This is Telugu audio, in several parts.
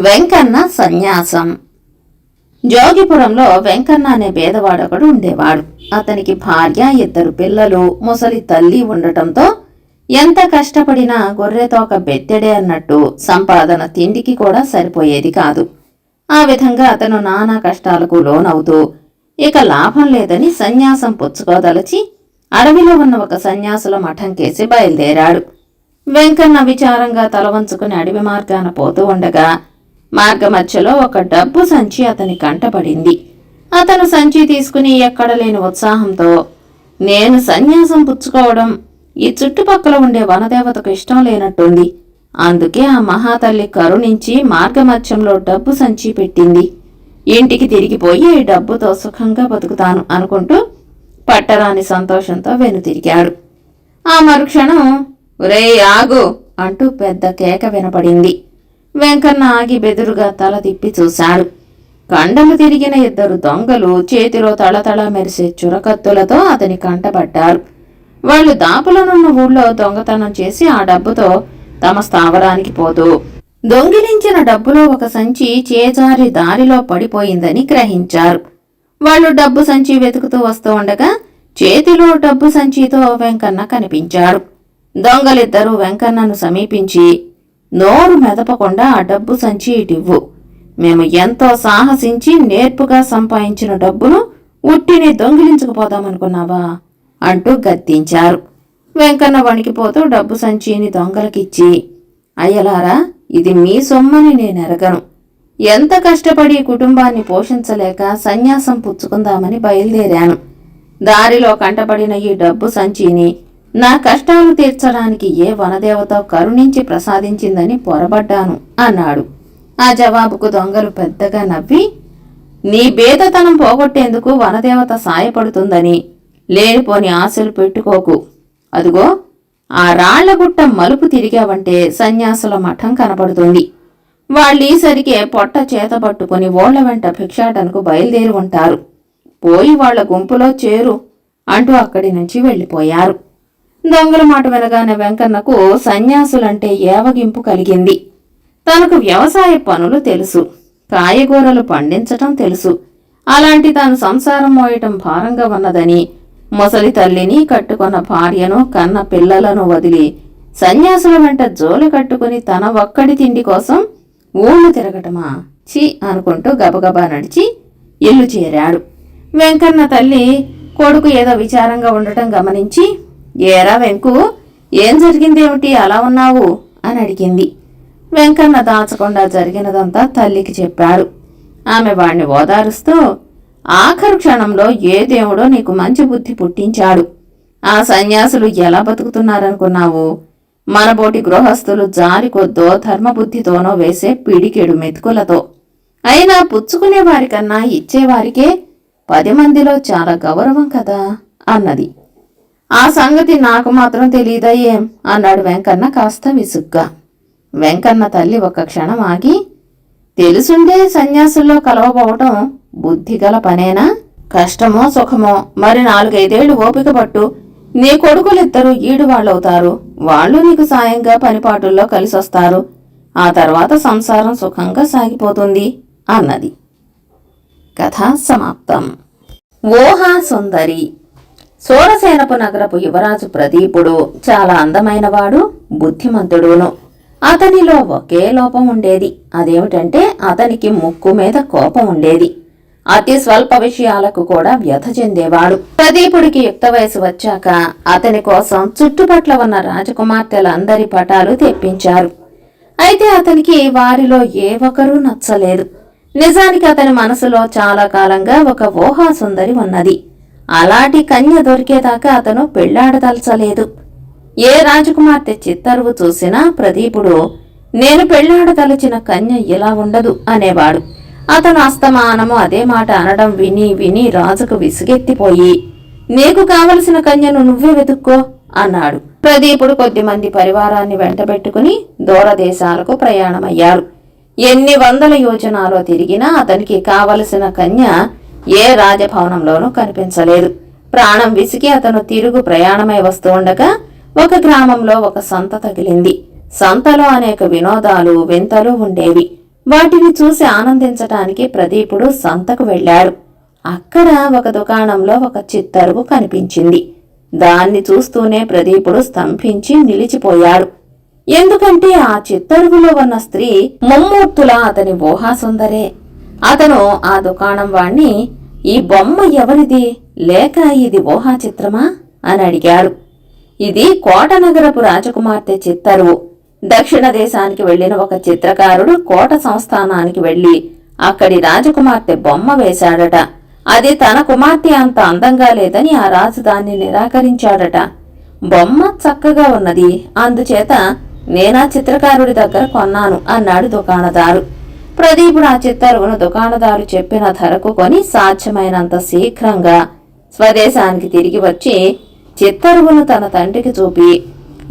వెంకన్న సన్యాసం. జోగిపురంలో వెంకన్న అనే పేదవాడొకడు ఉండేవాడు. అతనికి భార్య, 2 పిల్లలు, ముసలి తల్లి ఉండటంతో ఎంత కష్టపడినా గొర్రెతోక బెత్తెడే అన్నట్టు సంపాదన తిండికి కూడా సరిపోయేది కాదు. ఆ విధంగా అతను నానా కష్టాలకు లోనవుతూ ఇక లాభం లేదని సన్యాసం పుచ్చుకోదలచి అడవిలో ఉన్న ఒక సన్యాసుల మఠం కేసి బయలుదేరాడు. వెంకన్న విచారంగా తలవంచుకుని అడవి మార్గాన పోతూ ఉండగా మార్గమధ్యలో ఒక డబ్బు సంచి అతని కంటపడింది. అతను సంచి తీసుకుని ఎక్కడ లేని ఉత్సాహంతో, నేను సన్యాసం పుచ్చుకోవడం ఈ చుట్టుపక్కల ఉండే వనదేవతకు ఇష్టం లేనట్టుంది, అందుకే ఆ మహాతల్లి కరుణించి మార్గమధ్యంలో డబ్బు సంచి పెట్టింది, ఇంటికి తిరిగిపోయి ఈ డబ్బుతో సుఖంగా బతుకుతాను అనుకుంటూ పట్టరాని సంతోషంతో వెనుతిరిగాడు. ఆ మరుక్షణం "ఒరేయ్ ఆగు" అంటూ పెద్ద కేక వినపడింది. వెంకన్న ఆగి బెదురుగా తల తిప్పి చూశాడు. కండలు తిరిగిన 2 దొంగలు చేతిలో తళతళ మెరిసే చురకత్తులతో అతని కంటపడ్డారు. వాళ్లు దాపులనున్న ఊళ్ళో దొంగతనం చేసి ఆ డబ్బుతో తమ స్థావరానికి పోతూ దొంగిలించిన డబ్బులో ఒక సంచి చేజారి దారిలో పడిపోయిందని గ్రహించారు. వాళ్లు డబ్బు సంచి వెతుకుతూ వస్తూ ఉండగా చేతిలో డబ్బు సంచితో వెంకన్న కనిపించాడు. దొంగలిద్దరూ వెంకన్నను సమీపించి, నోరు మెదపకుండా ఆ డబ్బు సంచి ఇటివ్వు, మేము ఎంతో సాహసించి నేర్పుగా సంపాదించిన డబ్బును ఉట్టిని దొంగిలించుకుపోదామనుకున్నావా అంటూ గద్దించారు. వెంకన్న వణికిపోతూ డబ్బు సంచిని దొంగలకిచ్చి, అయ్యలారా, ఇది మీ సొమ్మని నేనెరగను, ఎంత కష్టపడి కుటుంబాన్ని పోషించలేక సన్యాసం పుచ్చుకుందామని బయలుదేరాను, దారిలో కంటపడిన ఈ డబ్బు సంచిని నా కష్టాలు తీర్చడానికి ఏ వనదేవత కరుణించి ప్రసాదించిందని పొరబడ్డాను అన్నాడు. ఆ జవాబుకు దొంగలు పెద్దగా నవ్వి, నీ బేదతనం పోగొట్టేందుకు వనదేవత సాయపడుతుందని లేనిపోని ఆశలు పెట్టుకోకు, అదుగో ఆ రాళ్లగుట్ట మలుపు తిరిగావంటే సన్యాసుల మఠం కనపడుతుంది, వాళ్ళీసరికే పొట్ట చేత పట్టుకుని ఓళ్ల వెంట భిక్షాటనకు బయలుదేరి ఉంటారు, పోయి వాళ్ల గుంపులో చేరు అంటూ అక్కడి నుంచి వెళ్లిపోయారు. దొంగల మాట వినగానే వెంకన్నకు సన్యాసులంటే ఏవగింపు కలిగింది. తనకు వ్యవసాయ పనులు తెలుసు, కాయగూరలు పండించటం తెలుసు, అలాంటి తాను సంసారం మోయటం భారంగా ఉన్నదని ముసలి తల్లిని, కట్టుకున్న భార్యను, కన్న పిల్లలను వదిలి సన్యాసుల వెంట జోలు కట్టుకుని తన ఒక్కడి తిండి కోసం ఊళ్ళు తిరగటమా, చి అనుకుంటూ గబగబా నడిచి ఇల్లు చేరాడు. వెంకన్న తల్లి కొడుకు ఏదో విచారంగా ఉండటం గమనించి, ఏరా వెంకు, ఏం జరిగిందేమిటి అలా ఉన్నావు అని అడిగింది. వెంకన్న దాచకుండా జరిగినదంతా తల్లికి చెప్పాడు. ఆమె వాణ్ణి ఓదారుస్తూ, ఆఖరు క్షణంలో ఏ దేవుడో నీకు మంచి బుద్ధి పుట్టించాడు, ఆ సన్యాసులు ఎలా బతుకుతున్నారనుకున్నావు, మనబోటి గృహస్థులు జారి కొద్దో ధర్మబుద్ధితోనో వేసే పిడికెడు మెతుకులతో, అయినా పుచ్చుకునేవారికన్నా ఇచ్చేవారికే 10 మందిలో చాలా గౌరవం కదా అన్నది. ఆ సంగతి నాకు మాత్రం తెలీదా ఏం అన్నాడు వెంకన్న కాస్త విసుగ్గా. వెంకన్న తల్లి ఒక క్షణం ఆగి, తెలుసుండే సన్యాసుల్లో కలవపోవటం బుద్ధిగల పనేనా, కష్టమో సుఖమో మరి 4-5 ఏళ్లు ఓపిక పట్టు, నీ కొడుకులిద్దరూ ఈడువాళ్ళవుతారు, వాళ్ళు నీకు సాయంగా పనిపాటుల్లో కలిసొస్తారు, ఆ తర్వాత సంసారం సుఖంగా సాగిపోతుంది అన్నది. కథ సమాప్తం. ఊహా సుందరి. సోరసేనపు నగరపు యువరాజు ప్రదీపుడు చాలా అందమైనవాడు, బుద్ధిమంతుడును. అతనిలో ఒకే లోపం ఉండేది, అదేమిటంటే అతనికి ముక్కు మీద కోపం ఉండేది. అతి స్వల్ప విషయాలకు కూడా వ్యథ చెందేవాడు. ప్రదీపుడికి యుక్త వయసు వచ్చాక అతని కోసం చుట్టుపట్ల ఉన్న రాజకుమార్తెలందరి పటాలు తెప్పించారు. అయితే అతనికి వారిలో ఏ ఒక్కరూ నచ్చలేదు. నిజానికి అతని మనసులో చాలా కాలంగా ఒక ఊహా సుందరి ఉన్నది. అలాంటి కన్య దొరికేదాకా అతను పెళ్లాడదలచలేదు. ఏ రాజకుమార్తె చిత్తరువు చూసినా ప్రదీపుడు, నేను పెళ్లాడదలచిన కన్య ఇలా ఉండదు అనేవాడు. అతను అస్తమానము అదే మాట అనడం విని విని రాజుకు విసుగెత్తిపోయి, నీకు కావలసిన కన్యను నువ్వే వెతుక్కో అన్నాడు. ప్రదీపుడు కొద్దిమంది పరివారాన్ని వెంటబెట్టుకుని దూరదేశాలకు ప్రయాణమయ్యారు. ఎన్ని 100 యోజనాలో తిరిగినా అతనికి కావలసిన కన్య ఏ రాజభవనంలోనూ కనిపించలేదు. ప్రాణం విసిగి అతను తిరుగు ప్రయాణమై వస్తూ ఉండగా ఒక గ్రామంలో ఒక సంత తగిలింది. సంతలో అనేక వినోదాలు వింతలు ఉండేవి. వాటిని చూసి ఆనందించటానికి ప్రదీపుడు సంతకు వెళ్ళాడు. అక్కడ ఒక దుకాణంలో ఒక చిత్తరువు కనిపించింది. దాన్ని చూస్తూనే ప్రదీపుడు స్తంభించి నిలిచిపోయాడు. ఎందుకంటే ఆ చిత్తరువులో ఉన్న స్త్రీ ముమ్మూర్తులా అతని ఊహాసుందరే. అతను ఆ దుకాణం వాణ్ణి, ఈ బొమ్మ ఎవరిది, లేక ఇది ఊహా చిత్రమా అని అడిగాడు. ఇది కోటనగరపు రాజకుమార్తె చిత్తరువు. దక్షిణ దేశానికి వెళ్లిన ఒక చిత్రకారుడు కోట సంస్థానానికి వెళ్లి అక్కడి రాజకుమార్తె బొమ్మ వేశాడట. అది తన కుమార్తె అంత అందంగా లేదని ఆ రాజు దాన్ని నిరాకరించాడట. బొమ్మ చక్కగా ఉన్నది, అందుచేత నేనా చిత్రకారుడి దగ్గర కొన్నాను అన్నాడు దుకాణదారు. ప్రదీపుడు ఆ చిత్తరువును దుకాణదారు చెప్పిన ధరకు కొని సాధ్యమైనంత శీఘ్రంగా స్వదేశానికి తిరిగి వచ్చి చిత్తరువును తన తండ్రికి చూపి,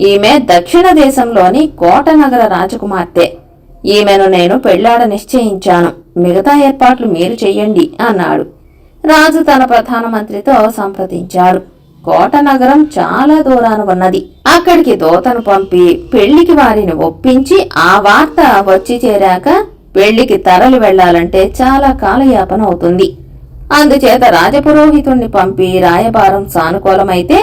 ఈమె దక్షిణ దేశంలోని కోటనగర రాజకుమార్తె. ఈమెను నేను పెళ్లాడ నిశ్చయించాను. మిగతా ఏర్పాట్లు మీరు చెయ్యండి అన్నాడు. రాజు తన ప్రధానమంత్రితో సంప్రదించాడు. కోటనగరం చాలా దూరాన ఉన్నది. అక్కడికి దూతను పంపి పెళ్లికి వారిని ఒప్పించి ఆ వార్త వచ్చి చేరాక పెళ్లికి తరలి వెళ్లాలంటే చాలా కాలయాపన అవుతుంది. అందుచేత రాజపురోహితుణ్ణి పంపి రాయబారం సానుకూలమైతే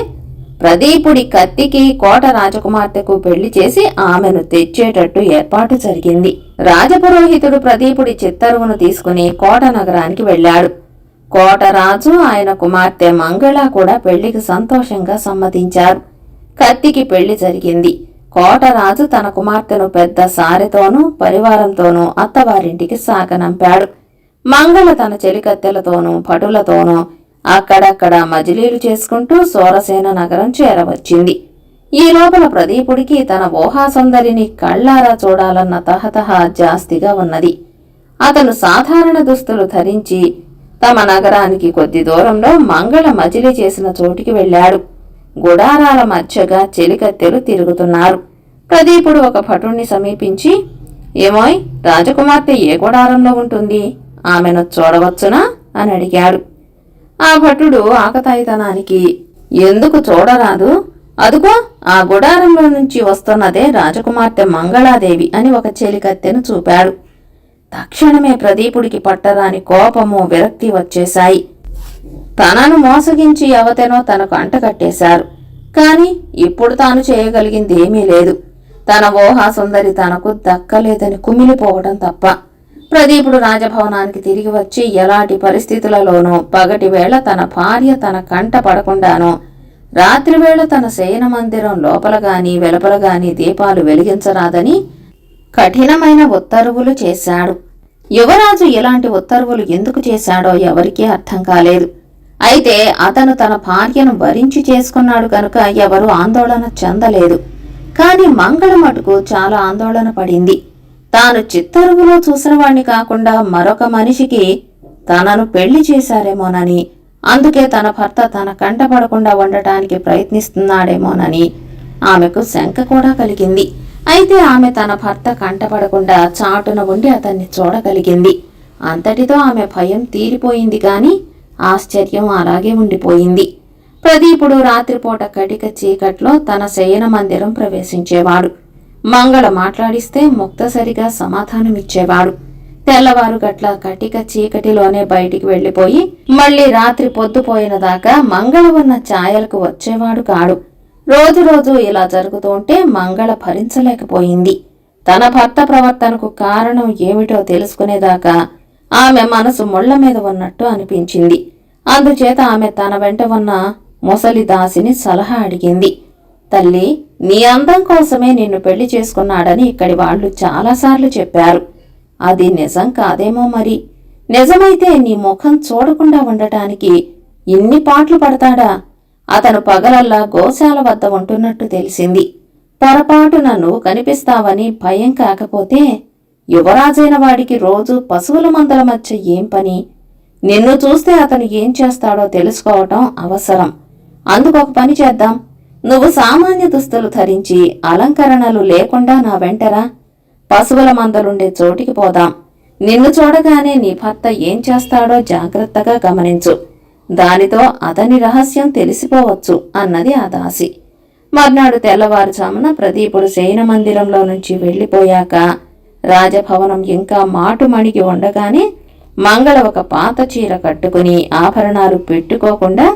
ప్రదీపుడి కత్తికి కోట రాజకుమార్తెకు పెళ్లి చేసి ఆమెను తెచ్చేటట్టు ఏర్పాటు జరిగింది. రాజపురోహితుడు ప్రదీపుడి చిత్తరువును తీసుకుని కోట నగరానికి వెళ్లాడు. కోటరాజు ఆయన కుమార్తె మంగళ కూడా పెళ్లికి సంతోషంగా సమ్మతించారు. కత్తికి పెళ్లి జరిగింది. కోటరాజు తన కుమార్తెను పెద్ద సారెతోనూ పరివారంతోనూ అత్తవారింటికి సాగనంపాడు. మంగళ తన చెలికత్తెలతోనూ భటులతోనూ అక్కడక్కడ మజిలీలు చేసుకుంటూ సోరసేన నగరం చేరవచ్చింది. ఈ లోపల ప్రదీపుడికి తన ఊహాసుందరిని కళ్లారా చూడాలన్న తహతహ జాస్తిగా ఉన్నది. అతను సాధారణ దుస్తులు ధరించి తమ నగరానికి కొద్ది దూరంలో మంగళ మజిలీ చేసిన చోటికి వెళ్లాడు. గుడారాల మధ్యగా చెలికత్తెలు తిరుగుతున్నారు. ప్రదీపుడు ఒక భటుణ్ణి సమీపించి, ఏమోయ్, రాజకుమార్తె ఏ గుడారంలో ఉంటుంది, ఆమెను చూడవచ్చునా అని అడిగాడు. ఆ భటుడు ఆకతాయితనానికి, ఎందుకు చూడరాదు, అదుగో ఆ గుడారంలో నుంచి వస్తున్నదే రాజకుమార్తె మంగళాదేవి అని ఒక చెలికత్తెను చూపాడు. తక్షణమే ప్రదీపుడికి పట్టరాని కోపము విరక్తి వచ్చేశాయి. తనను మోసగించి అవతెనో తనకు అంటకట్టేశారు. కాని ఇప్పుడు తాను చేయగలిగింది ఏమీ లేదు. తన ఊహాసుందరి తనకు దక్కలేదని కుమిలిపోవడం తప్ప. ప్రదీపుడు రాజభవనానికి తిరిగి వచ్చి ఎలాంటి పరిస్థితులలోనూ పగటివేళ తన భార్య తన కంట పడకుండానో, రాత్రివేళ తన శయన మందిరం లోపలగాని వెలుపలగాని దీపాలు వెలిగించరాదని కఠినమైన ఉత్తర్వులు చేశాడు. యువరాజు ఇలాంటి ఉత్తర్వులు ఎందుకు చేశాడో ఎవరికీ అర్థం కాలేదు. అయితే అతను తన భార్యను వరించి చేసుకున్నాడు కనుక ఎవరూ ఆందోళన చెందలేదు. కాని మంగళ మటుకు చాలా ఆందోళన పడింది. తాను చిత్తరువులో చూసినవాణ్ణి కాకుండా మరొక మనిషికి తనను పెళ్లి చేశారేమోనని, అందుకే తన భర్త తన కంటపడకుండా ఉండటానికి ప్రయత్నిస్తున్నాడేమోనని ఆమెకు శంక కూడా కలిగింది. అయితే ఆమె తన భర్త కంటపడకుండా చాటున ఉండి అతన్ని చూడగలిగింది. అంతటితో ఆమె భయం తీరిపోయింది. కాని ఆశ్చర్యం అలాగే ఉండిపోయింది. ప్రదీపుడు రాత్రిపూట కటిక చీకట్లో తన శయన మందిరం ప్రవేశించేవాడు. మంగళ మాట్లాడిస్తే ముక్తసరిగా సమాధానమిచ్చేవాడు. తెల్లవారు గట్ల కటిక చీకటిలోనే బయటికి వెళ్లిపోయి మళ్లీ రాత్రి పొద్దుపోయిన దాకా మంగళ ఉన్న ఛాయలకు వచ్చేవాడు కాడు. రోజు ఇలా జరుగుతుంటే మంగళ భరించలేకపోయింది. తన భర్త ప్రవర్తనకు కారణం ఏమిటో తెలుసుకునేదాకా ఆమె మనసు ముళ్ల మీద ఉన్నట్టు అనిపించింది. అందుచేత ఆమె తన వెంట ఉన్న ముసలి దాసిని సలహా అడిగింది. తల్లి, నీ అందం కోసమే నిన్ను పెళ్లి చేసుకున్నాడని ఇక్కడి వాళ్లు చాలాసార్లు చెప్పారు. అది నిజం కాదేమో మరి. నిజమైతే నీ ముఖం చూడకుండా ఉండటానికి ఇన్ని పాట్లు పడతాడా? అతను పగలల్లా గోశాల వద్ద ఉంటున్నట్టు తెలిసింది. పొరపాటున నువ్వు కనిపిస్తావని భయం కాకపోతే యువరాజైన వాడికి రోజు పశువుల మందల మధ్య ఏం పని? నిన్ను చూస్తే అతను ఏం చేస్తాడో తెలుసుకోవటం అవసరం. అందుకొక పని చేద్దాం. నువ్వు సామాన్య దుస్తులు ధరించి అలంకరణలు లేకుండా నా వెంటరా. పశువుల మందలుండే చోటికి పోదాం. నిన్ను చూడగానే నీ భర్త ఏం చేస్తాడో జాగ్రత్తగా గమనించు. దానితో అతని రహస్యం తెలిసిపోవచ్చు అన్నది ఆ దాసి. మర్నాడు తెల్లవారుజామున ప్రదీపుడు శయన మందిరంలో నుంచి వెళ్లిపోయాక రాజభవనం ఇంకా మాటుమణిగి ఉండగానే మంగళ ఒక పాత చీర కట్టుకుని ఆభరణాలు పెట్టుకోకుండా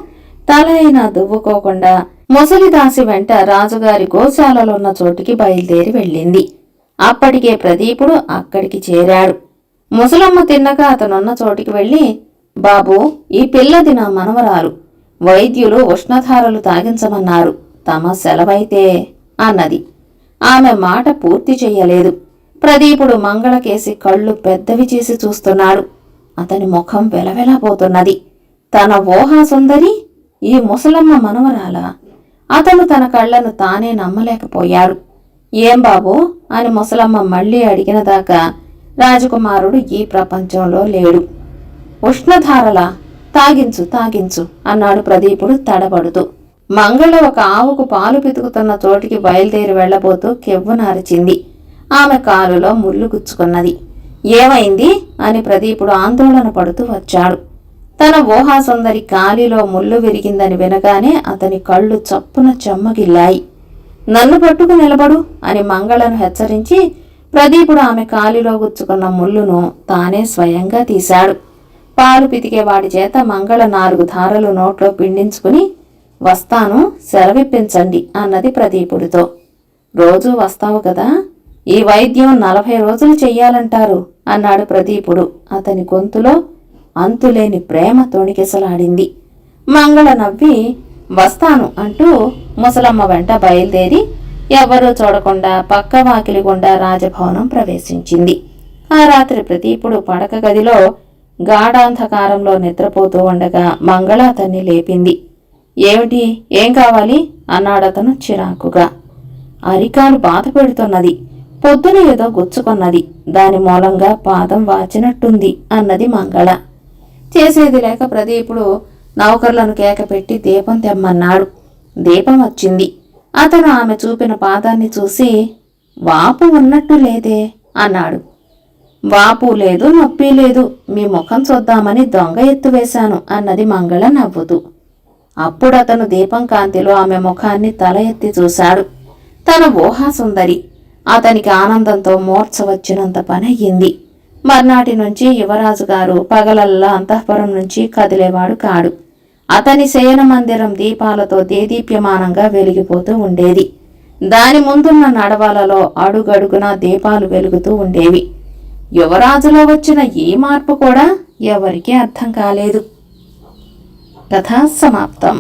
తల అయినా దువ్వుకోకుండా ముసలిదాసి వెంట రాజుగారి గోశాలలున్న చోటికి బయలుదేరి వెళ్ళింది. అప్పటికే ప్రదీపుడు అక్కడికి చేరాడు. ముసలమ్మ తిన్నగా అతనున్న చోటికి వెళ్ళి, బాబూ, ఈ పిల్లది నా మనవరాలు. వైద్యులు ఉష్ణధారలు తాగించమన్నారు. తమ సెలవైతే అన్నది. ఆమె మాట పూర్తి చెయ్యలేదు. ప్రదీపుడు మంగళకేసి కళ్ళు పెద్దవి చేసి చూస్తున్నాడు. అతని ముఖం వెలవెలపోతున్నది. తన ఊహాసుందరి ఈ ముసలమ్మ మనవరాలా? అతను తన కళ్లను తానే నమ్మలేకపోయాడు. ఏం బాబూ అని ముసలమ్మ మళ్లీ అడిగినదాకా రాజకుమారుడు ఈ ప్రపంచంలో లేడు. ఉష్ణధారలా? తాగించు తాగించు అన్నాడు ప్రదీపుడు తడబడుతూ. మంగళ ఒక ఆవుకు పాలు పితుకుతున్న చోటికి బయలుదేరి వెళ్లబోతూ కెవ్వున అరిచింది. ఆమె కాలులో ముళ్ళు గుచ్చుకున్నది. ఏమైంది అని ప్రదీపుడు ఆందోళన పడుతూ వచ్చాడు. తన ఊహాసుందరి కాలిలో ముళ్ళు విరిగిందని వినగానే అతని కళ్ళు చప్పున చెమ్మగిల్లాయి. నన్ను పట్టుకు నిలబడు అని మంగళను హెచ్చరించి ప్రదీపుడు ఆమె కాలిలో గుచ్చుకున్న ముళ్ళును తానే స్వయంగా తీశాడు. పాలు పితికేవాడి చేత మంగళ 4 ధారలు నోట్లో పిండించుకుని, వస్తాను, సెలవిప్పించండి అన్నది ప్రదీపుడితో. రోజూ వస్తావు కదా, ఈ వైద్యం 40 రోజులు చెయ్యాలంటారు అన్నాడు ప్రదీపుడు. అతని గొంతులో అంతులేని ప్రేమ తొణికిసలాడింది. మంగళ నవ్వి వస్తాను అంటూ ముసలమ్మ వెంట బయలుదేరి ఎవ్వరూ చూడకుండా పక్క వాకిలి గుండా రాజభవనం ప్రవేశించింది. ఆ రాత్రి ప్రదీపుడు పడక గదిలో గాఢాంధకారంలో నిద్రపోతూ ఉండగా మంగళ అతన్ని లేపింది. ఏమిటి, ఏం కావాలి అన్నాడతను చిరాకుగా. అరికాలు బాధ పెడుతున్నది. పొద్దున ఏదో గుచ్చుకొన్నది. దాని మూలంగా పాదం వాచినట్టుంది అన్నది మంగళ. చేసేది లేక ప్రదీపుడు నౌకర్లను కేకపెట్టి దీపం తెమ్మన్నాడు. దీపం వచ్చింది. అతను ఆమె చూపిన పాదాన్ని చూసి, వాపు ఉన్నట్టు లేదే అన్నాడు. వాపు లేదు, నొప్పి లేదు, మీ ముఖం చూద్దామని దొంగ ఎత్తు వేశాను అన్నది మంగళ నవ్వుతూ. అప్పుడతను దీపం కాంతిలో ఆమె ముఖాన్ని తల ఎత్తి చూశాడు. తన ఊహాసుందరి. అతనికి ఆనందంతో మూర్ఛ వచ్చినంత పనయ్యింది. మర్నాటి నుంచి యువరాజు గారు పగలల్లా అంతఃపురం నుంచి కదిలేవాడు కాడు. అతని శయన మందిరం దీపాలతో దేదీప్యమానంగా వెలిగిపోతూ ఉండేది. దాని ముందున్న నడవలలో అడుగడుగునా దీపాలు వెలుగుతూ ఉండేవి. యువరాజులో వచ్చిన ఈ మార్పు కూడా ఎవరికీ అర్థం కాలేదు. కథ సమాప్తం.